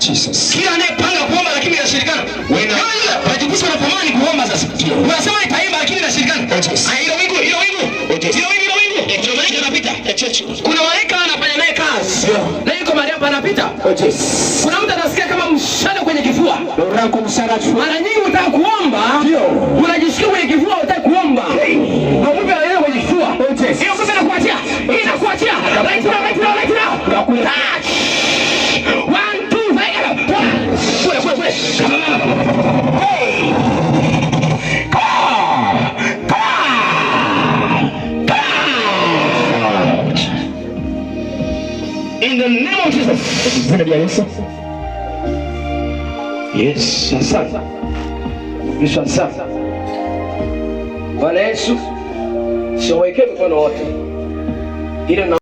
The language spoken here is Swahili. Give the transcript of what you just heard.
Jesus. Kila anayepanga kuomba lakini inashirikana. Wewe unajikuta unatamani kuomba sasa. Unasema itaimba lakini inashirikana. Hilo wingu. Malaika anapita. Kuna malaika anafanya naye kazi. Na yuko mahali hapa anapita. Kuna mtu anasikia kama mshale kwenye kifua. Mara nyingi unataka kuomba, unajisikia kwenye kifua unataka kuomba. Na Mungu anaelewa kwenye kifua. Hiyo sasa inakuachia. Inakuachia. Right now. In the name of Jesus. Yes, asante. Yesu asante. Bwana Yesu, siweke mkono wote. Ile